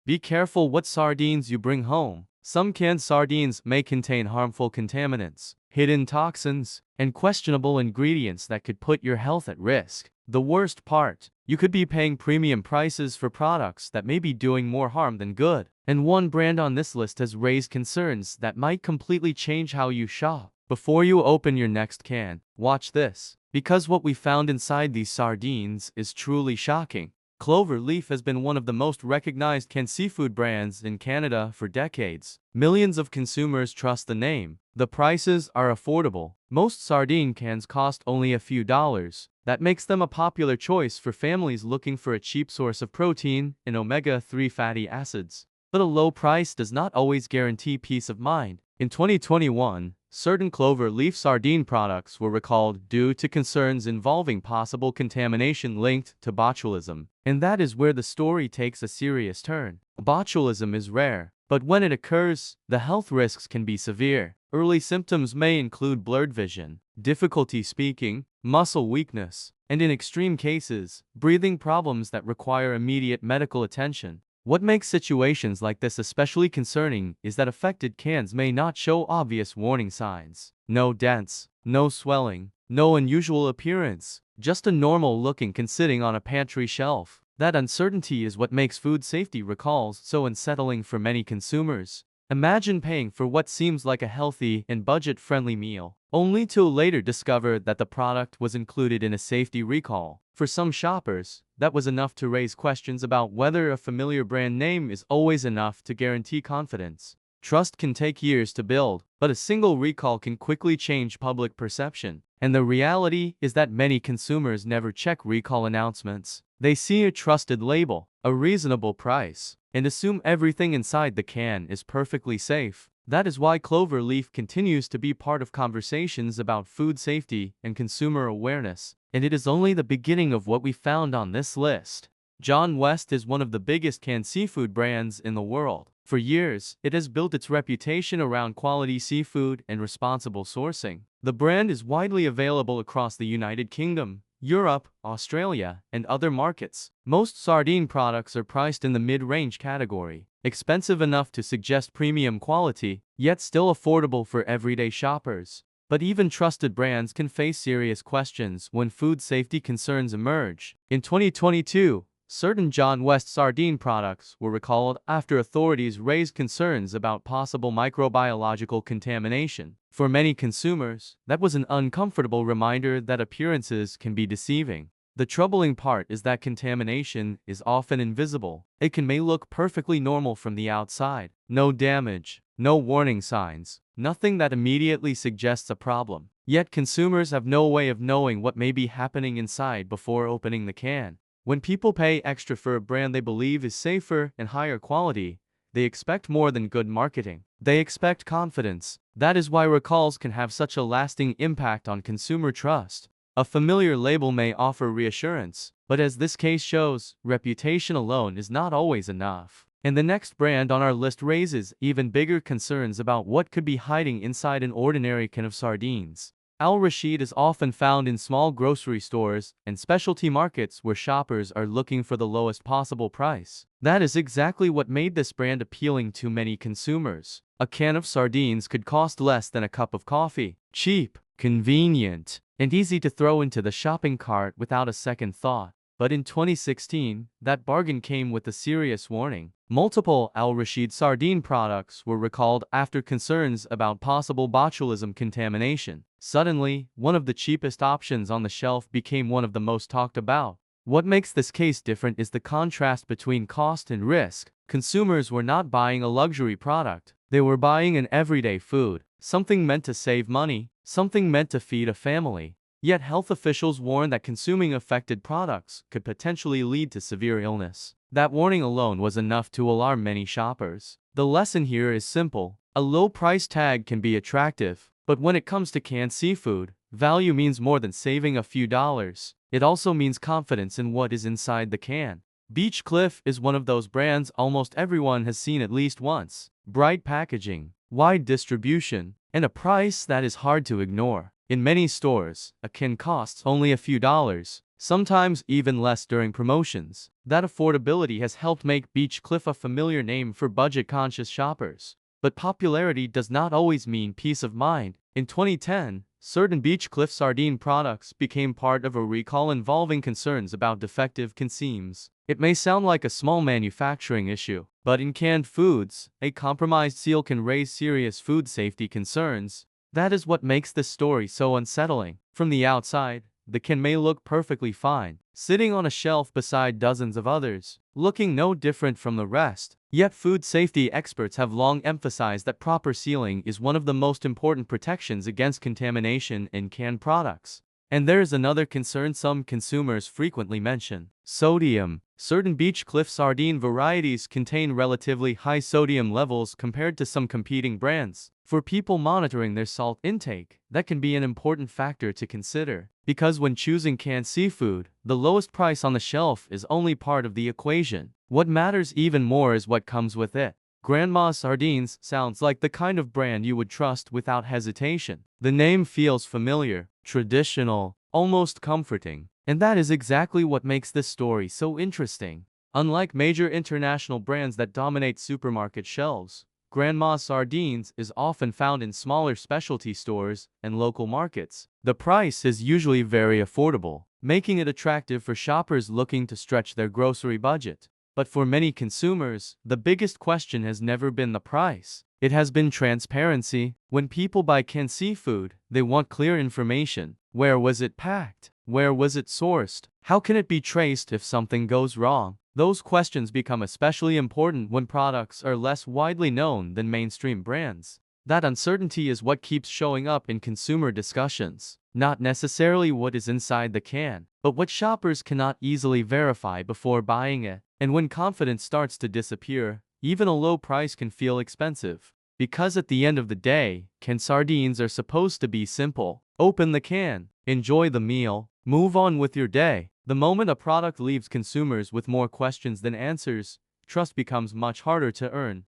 Be careful what sardines you bring home. Some canned sardines may contain harmful contaminants, hidden toxins, and questionable ingredients that could put your health at risk. The worst part, you could be paying premium prices for products that may be doing more harm than good. And one brand on this list has raised concerns that might completely change how you shop. Before you open your next can, watch this. Because what we found inside these sardines is truly shocking. Clover Leaf has been one of the most recognized canned seafood brands in Canada for decades. Millions of consumers trust the name. The prices are affordable. Most sardine cans cost only a few dollars. That makes them a popular choice for families looking for a cheap source of protein and omega-3 fatty acids. But a low price does not always guarantee peace of mind. In 2021, certain Clover Leaf sardine products were recalled due to concerns involving possible contamination linked to botulism. And that is where the story takes a serious turn. Botulism is rare, but when it occurs, the health risks can be severe. Early symptoms may include blurred vision, difficulty speaking, muscle weakness, and in extreme cases, breathing problems that require immediate medical attention. What makes situations like this especially concerning is that affected cans may not show obvious warning signs. No dents, no swelling, no unusual appearance, just a normal-looking can sitting on a pantry shelf. That uncertainty is what makes food safety recalls so unsettling for many consumers. Imagine paying for what seems like a healthy and budget-friendly meal, only to later discover that the product was included in a safety recall. For some shoppers, that was enough to raise questions about whether a familiar brand name is always enough to guarantee confidence. Trust can take years to build, but a single recall can quickly change public perception. And the reality is that many consumers never check recall announcements. They see a trusted label, a reasonable price, and assume everything inside the can is perfectly safe. That is why Clover Leaf continues to be part of conversations about food safety and consumer awareness. And it is only the beginning of what we found on this list. John West is one of the biggest canned seafood brands in the world. For years, it has built its reputation around quality seafood and responsible sourcing. The brand is widely available across the United Kingdom, Europe, Australia, and other markets. Most sardine products are priced in the mid-range category, expensive enough to suggest premium quality, yet still affordable for everyday shoppers. But even trusted brands can face serious questions when food safety concerns emerge. In 2022, certain John West sardine products were recalled after authorities raised concerns about possible microbiological contamination. For many consumers, that was an uncomfortable reminder that appearances can be deceiving. The troubling part is that contamination is often invisible. It may look perfectly normal from the outside. No damage, no warning signs, nothing that immediately suggests a problem. Yet consumers have no way of knowing what may be happening inside before opening the can. When people pay extra for a brand they believe is safer and higher quality, they expect more than good marketing. They expect confidence. That is why recalls can have such a lasting impact on consumer trust. A familiar label may offer reassurance, but as this case shows, reputation alone is not always enough. And the next brand on our list raises even bigger concerns about what could be hiding inside an ordinary can of sardines. Al Rashid is often found in small grocery stores and specialty markets where shoppers are looking for the lowest possible price. That is exactly what made this brand appealing to many consumers. A can of sardines could cost less than a cup of coffee. Cheap, convenient, and easy to throw into the shopping cart without a second thought. But in 2016, that bargain came with a serious warning. Multiple Al Rashid sardine products were recalled after concerns about possible botulism contamination. Suddenly, one of the cheapest options on the shelf became one of the most talked about. What makes this case different is the contrast between cost and risk. Consumers were not buying a luxury product. They were buying an everyday food, something meant to save money, something meant to feed a family. Yet health officials warn that consuming affected products could potentially lead to severe illness. That warning alone was enough to alarm many shoppers. The lesson here is simple. A low price tag can be attractive, but when it comes to canned seafood, value means more than saving a few dollars. It also means confidence in what is inside the can. Beach Cliff is one of those brands almost everyone has seen at least once. Bright packaging, wide distribution, and a price that is hard to ignore. In many stores, a can costs only a few dollars, sometimes even less during promotions. That affordability has helped make Beach Cliff a familiar name for budget-conscious shoppers. But popularity does not always mean peace of mind. In 2010, certain Beach Cliff sardine products became part of a recall involving concerns about defective consumes. It may sound like a small manufacturing issue, but in canned foods, a compromised seal can raise serious food safety concerns. That is what makes this story so unsettling. From the outside, the can may look perfectly fine, sitting on a shelf beside dozens of others, looking no different from the rest. Yet food safety experts have long emphasized that proper sealing is one of the most important protections against contamination in canned products. And there is another concern some consumers frequently mention: sodium. Certain Beach Cliff sardine varieties contain relatively high sodium levels compared to some competing brands. For people monitoring their salt intake, that can be an important factor to consider, because when choosing canned seafood, the lowest price on the shelf is only part of the equation. What matters even more is what comes with it. Grandma's Sardines sounds like the kind of brand you would trust without hesitation. The name feels familiar, traditional, almost comforting. And that is exactly what makes this story so interesting. Unlike major international brands that dominate supermarket shelves, Grandma's Sardines is often found in smaller specialty stores and local markets. The price is usually very affordable, making it attractive for shoppers looking to stretch their grocery budget. But for many consumers, the biggest question has never been the price. It has been transparency. When people buy canned seafood, they want clear information. Where was it packed? Where was it sourced? How can it be traced if something goes wrong? Those questions become especially important when products are less widely known than mainstream brands. That uncertainty is what keeps showing up in consumer discussions. Not necessarily what is inside the can, but what shoppers cannot easily verify before buying it. And when confidence starts to disappear, even a low price can feel expensive. Because at the end of the day, canned sardines are supposed to be simple. Open the can, enjoy the meal, move on with your day. The moment a product leaves consumers with more questions than answers, trust becomes much harder to earn.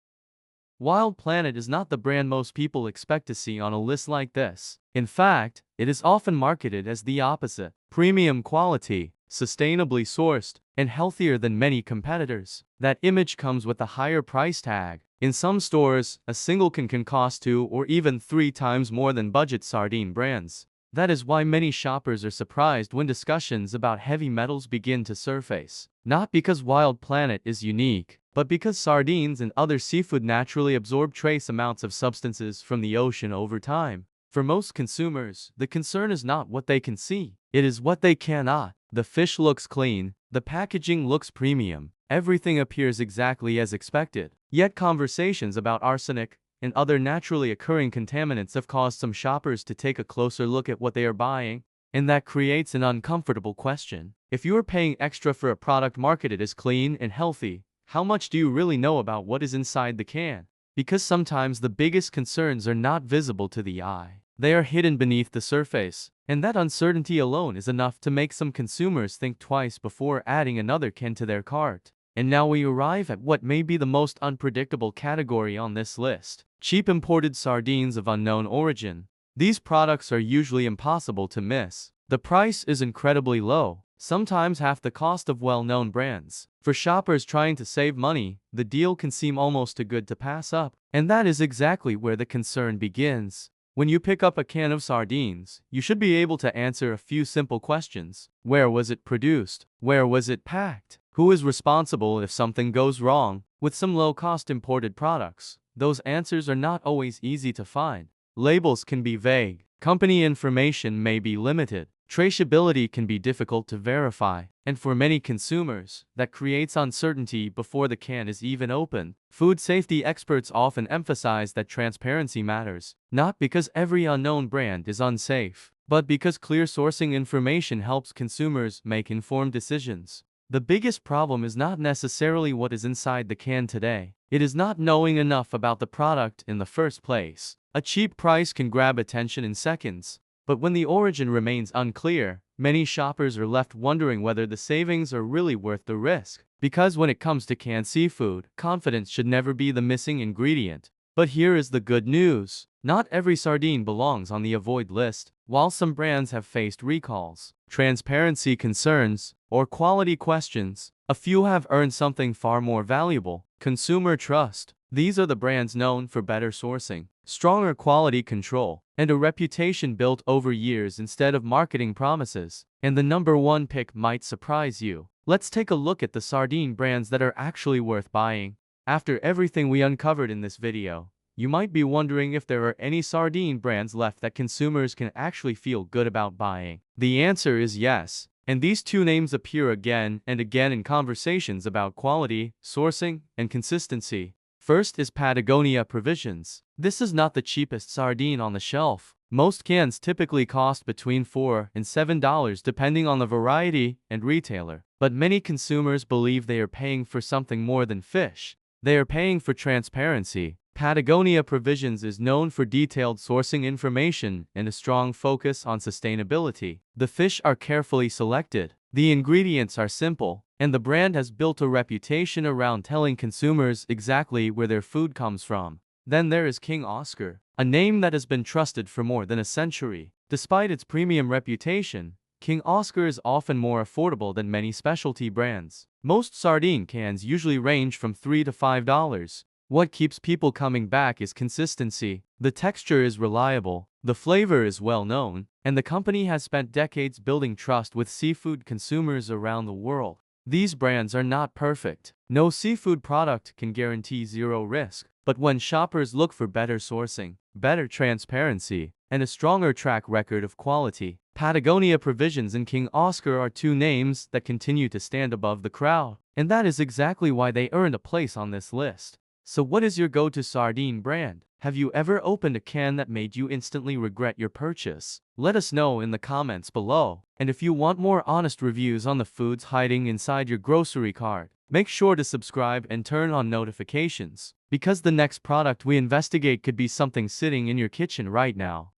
Wild Planet is not the brand most people expect to see on a list like this. In fact, it is often marketed as the opposite: premium quality, sustainably sourced, and healthier than many competitors. That image comes with a higher price tag. In some stores, a single can cost 2 or even 3 times more than budget sardine brands. That is why many shoppers are surprised when discussions about heavy metals begin to surface. Not because Wild Planet is unique, but because sardines and other seafood naturally absorb trace amounts of substances from the ocean over time. For most consumers, the concern is not what they can see, it is what they cannot. The fish looks clean, the packaging looks premium, everything appears exactly as expected. Yet conversations about arsenic and other naturally occurring contaminants have caused some shoppers to take a closer look at what they are buying, and that creates an uncomfortable question. If you are paying extra for a product marketed as clean and healthy, how much do you really know about what is inside the can? Because sometimes the biggest concerns are not visible to the eye. They are hidden beneath the surface, and that uncertainty alone is enough to make some consumers think twice before adding another can to their cart. And now we arrive at what may be the most unpredictable category on this list: cheap imported sardines of unknown origin. These products are usually impossible to miss. The price is incredibly low, sometimes half the cost of well-known brands. For shoppers trying to save money, the deal can seem almost too good to pass up. And that is exactly where the concern begins. When you pick up a can of sardines, you should be able to answer a few simple questions. Where was it produced? Where was it packed? Who is responsible if something goes wrong? With some low-cost imported products, those answers are not always easy to find. Labels can be vague, company information may be limited, traceability can be difficult to verify, and for many consumers, that creates uncertainty before the can is even opened. Food safety experts often emphasize that transparency matters, not because every unknown brand is unsafe, but because clear sourcing information helps consumers make informed decisions. The biggest problem is not necessarily what is inside the can today. It is not knowing enough about the product in the first place. A cheap price can grab attention in seconds, but when the origin remains unclear, many shoppers are left wondering whether the savings are really worth the risk. Because when it comes to canned seafood, confidence should never be the missing ingredient. But here is the good news. Not every sardine belongs on the avoid list. While some brands have faced recalls, transparency concerns, or quality questions, a few have earned something far more valuable: consumer trust. These are the brands known for better sourcing, stronger quality control, and a reputation built over years instead of marketing promises. And the number one pick might surprise you. Let's take a look at the sardine brands that are actually worth buying. After everything we uncovered in this video, you might be wondering if there are any sardine brands left that consumers can actually feel good about buying. The answer is yes, and these two names appear again and again in conversations about quality, sourcing, and consistency. First is Patagonia Provisions. This is not the cheapest sardine on the shelf. Most cans typically cost between $4 and $7 depending on the variety and retailer. But many consumers believe they are paying for something more than fish. They are paying for transparency. Patagonia Provisions is known for detailed sourcing information and a strong focus on sustainability. The fish are carefully selected, the ingredients are simple, and the brand has built a reputation around telling consumers exactly where their food comes from. Then there is King Oscar, a name that has been trusted for more than a century. Despite its premium reputation, King Oscar is often more affordable than many specialty brands. Most sardine cans usually range from $3 to $5. What keeps people coming back is consistency. The texture is reliable, the flavor is well known, and the company has spent decades building trust with seafood consumers around the world. These brands are not perfect. No seafood product can guarantee zero risk. But when shoppers look for better sourcing, better transparency, and a stronger track record of quality, Patagonia Provisions and King Oscar are two names that continue to stand above the crowd. And that is exactly why they earned a place on this list. So what is your go-to sardine brand? Have you ever opened a can that made you instantly regret your purchase? Let us know in the comments below. And if you want more honest reviews on the foods hiding inside your grocery cart, make sure to subscribe and turn on notifications, because the next product we investigate could be something sitting in your kitchen right now.